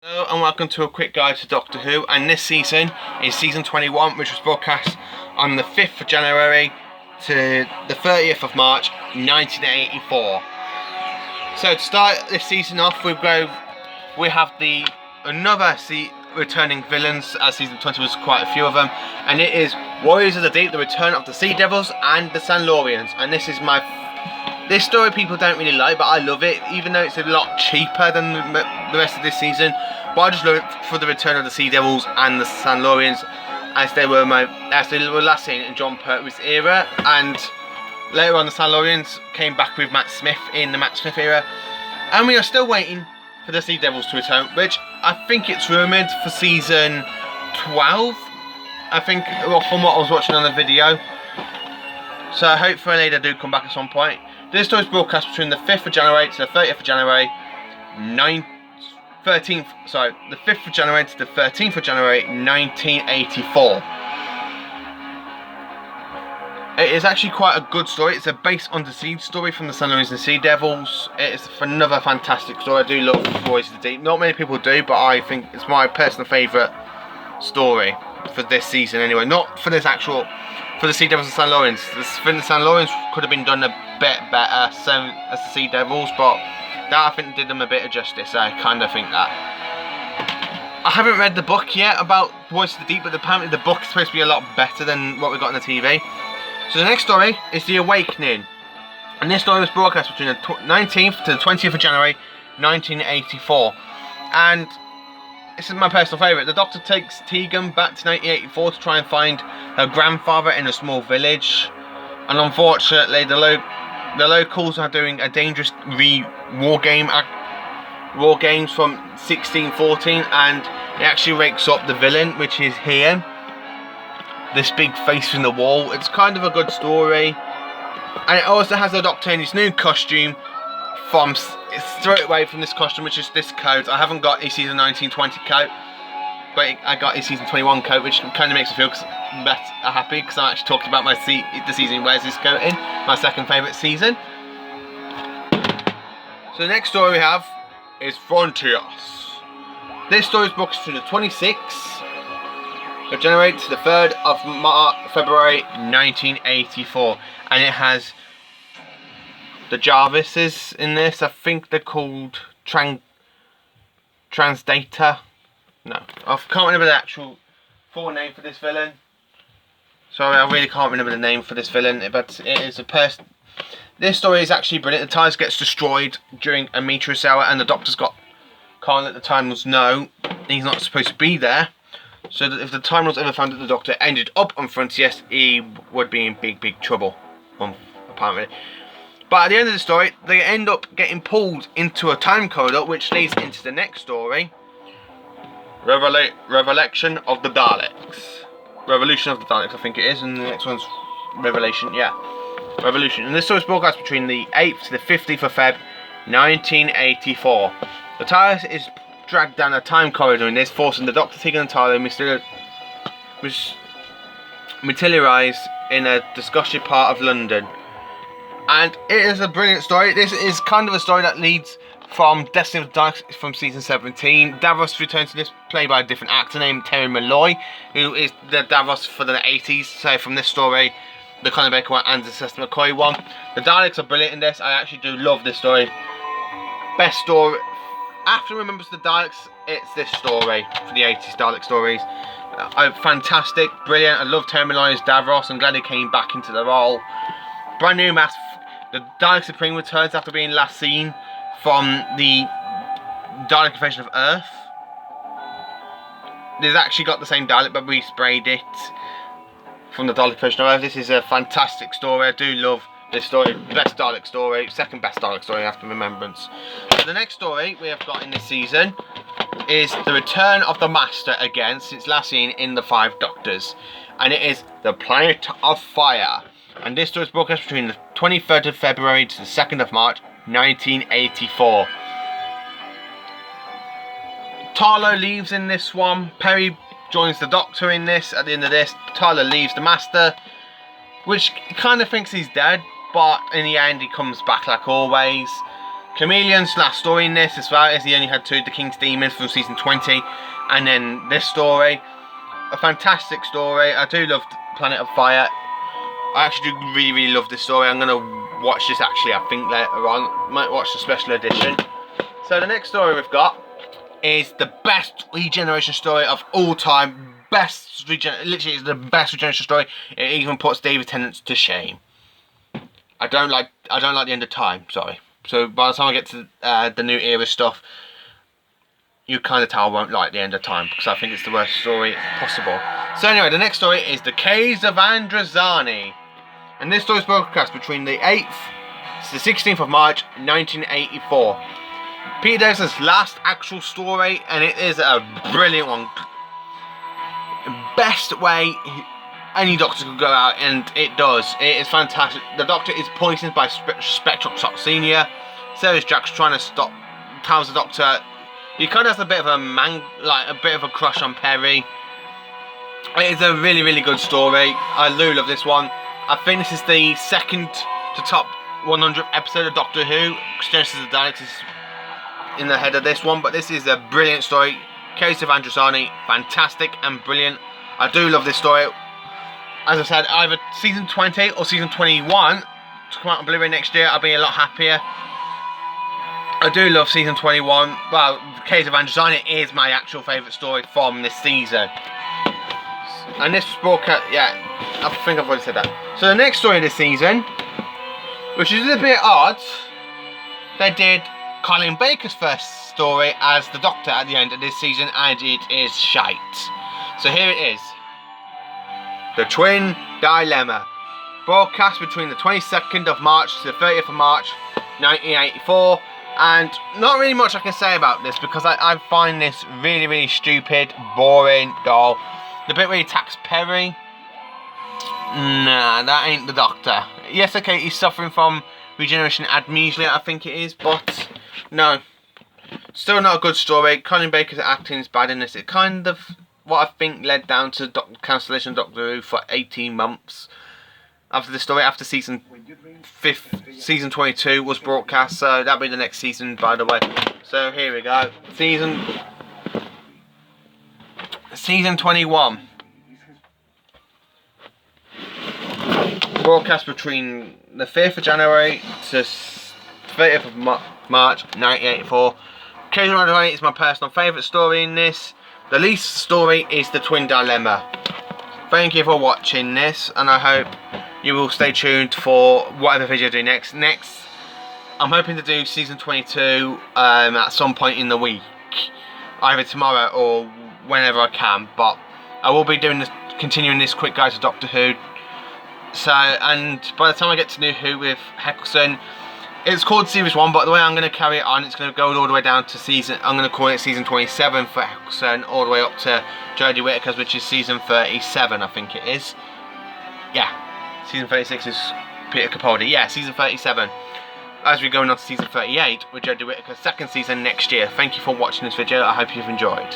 Hello and welcome to a quick guide to Doctor Who, and this season is season 21, which was broadcast on the 5th of January to the 30th of March 1984. So to start this season off, we have another returning villains, as season 20 was quite a few of them, and it is Warriors of the Deep, the return of the Sea Devils and the Silurians. And this story people don't really like, but I love it, even though it's a lot cheaper than the rest of this season. But I just love it for the return of the Sea Devils and the Silurians, as they were last seen in Jon Pertwee's era, and later on the Silurians came back with Matt Smith in the Matt Smith era, and we are still waiting for the Sea Devils to return, which I think it's rumoured for season 12. I think, well, from what I was watching on the video. So hopefully they do come back at some point. This story is broadcast between the 5th of January to the 30th of January, the 5th of January to the 13th of January 1984. It is actually quite a good story. It's based on the Siege story from the Silurians and Sea Devils. It is another fantastic story. I do love Warriors of the Deep. Not many people do, but I think it's my personal favourite story for this season anyway. Not for this actual... for the Sea Devils and Silurians. The Silurians could have been done a bit better, same as the Sea Devils, but that I think did them a bit of justice. I kind of think that. I haven't read the book yet about Voice of the Deep, but apparently the book is supposed to be a lot better than what we got on the TV. So the next story is The Awakening, and this story was broadcast between the 19th to the 20th of January 1984, and this is my personal favourite. The Doctor takes Tegan back to 1984 to try and find her grandfather in a small village, and unfortunately the locals are doing a dangerous war games from 1614, and it actually wakes up the villain, which is here, this big face in the wall. It's kind of a good story, and it also has the Doctor in his new costume it's straight away from this costume, which is this coat. I haven't got his season 1920 coat, but I got his season 21 coat, which kind of makes me feel happy, because I actually talked about the season he wears this coat in, my second favourite season. So the next story we have is Frontios. This story is booked to the 26th of January to the 3rd of February 1984, and it has the Jarvises in this. I think they're called Transdata. No, I can't remember the actual full name for this villain. Sorry, I really can't remember the name for this villain, but it is a person. This story is actually brilliant. The TARDIS gets destroyed during a meteorite hour, and the Doctor's can't let the Time Lords know he's not supposed to be there. So that if the Time Lords ever found that the Doctor ended up on Frontios, he would be in big trouble, apparently. But at the end of the story, they end up getting pulled into a time corridor, which leads into the next story, Revelation of the Daleks. Revolution of the Daleks, I think it is, and the next one's Revelation, yeah. Revolution. And this story is broadcast between the 8th to the 15th of Feb, 1984. The TARDIS is dragged down a time corridor in this, forcing the Doctor, Tegan and Tyler materialise in a disgusting part of London. And it is a brilliant story. This is kind of a story that leads from Destiny of the Daleks from season 17. Davros returns to this, played by a different actor named Terry Malloy, who is the Davros for the 80s. So from this story, the Conor Baker one and the Seth McCoy one. The Daleks are brilliant in this. I actually do love this story. Best story. After Remembrance of the Daleks, it's this story for the 80s Dalek stories. Fantastic, brilliant. I love Terry Malloy as Davros. I'm glad he came back into the role. Brand new mask. The Dalek Supreme returns after being last seen from the Dalek Invasion of Earth. They've actually got the same Dalek, but we sprayed it from the Dalek Invasion of Earth. This is a fantastic story. I do love this story. Best Dalek story, second best Dalek story after Remembrance. So the next story we have got in this season is the return of the Master again, since last seen in the Five Doctors, and it is the Planet of Fire. And this story is broadcast between the 23rd of February to the 2nd of March 1984. Tarlo leaves in this one. Perry joins the Doctor in this. At the end of this, Tarlo leaves the Master, which kind of thinks he's dead, but in the end he comes back like always. Chameleon's last story in this, as far as he only had 2, The King's Demons from season 20, and then this story. A fantastic story. I do love Planet of Fire. I actually do really love this story. I'm going to watch this actually, I think, later on. Might watch the special edition. So the next story we've got is the best regeneration story of all time. Literally is the best regeneration story. It even puts David Tennant to shame. I don't like the End of Time, sorry. So by the time I get to the New Era stuff, you kind of tell I won't like the End of Time, because I think it's the worst story possible. So anyway, the next story is The Caves of Androzani. And this story is broadcast between the 8th to the 16th of March 1984. Peter Davison's last actual story, and it is a brilliant one. Best way any Doctor could go out, and it does. It is fantastic. The Doctor is poisoned by Spectral Toxemia. Sirius Jack's trying to tells the Doctor. He kind of has a bit of a crush on Perry. It is a really good story. I do love this one. I think this is the second to top 100th episode of Doctor Who. Genesis of the Daleks is in the head of this one, but this is a brilliant story. Caves of Androzani, fantastic and brilliant. I do love this story. As I said, either season 20 or season 21 to come out on Blu-ray next year, I'll be a lot happier. I do love season 21. Well, Caves of Androzani is my actual favourite story from this season. And this broadcast, yeah, I think I've already said that. So the next story of this season, which is a bit odd, they did Colin Baker's first story as the Doctor at the end of this season, and it is shite. So here it is. The Twin Dilemma. Broadcast between the 22nd of March to the 30th of March 1984. And not really much I can say about this, because I find this really stupid, boring, dull. The bit where he attacks Perry, nah, that ain't the Doctor. Yes, okay, he's suffering from regeneration amnesia, I think it is, but no. Still not a good story. Colin Baker's acting is bad in this. It kind of, what I think, led down to cancellation of Doctor Who for 18 months. After the story, after season 22 was broadcast, so that'll be the next season, by the way. So here we go. Season 21. Broadcast between the 5th of January to 30th of March 1984. Caves of Androzani is my personal favourite story in this. The least story is The Twin Dilemma. Thank you for watching this, and I hope you will stay tuned for whatever video I do next. I'm hoping to do season 22 at some point in the week, either tomorrow or whenever I can. But I will be doing this, continuing this quick guide to Doctor Who. So, and by the time I get to New Who with Eccleston, it's called Series 1, but the way I'm going to carry it on, it's going to go all the way down to I'm going to call it season 27 for Eccleston, all the way up to Jodie Whittaker's, which is season 37, I think it is. Yeah. Season 36 is Peter Capaldi. Yeah, season 37. As we're going on to season 38 with Jodie Whittaker's second season next year. Thank you for watching this video. I hope you've enjoyed.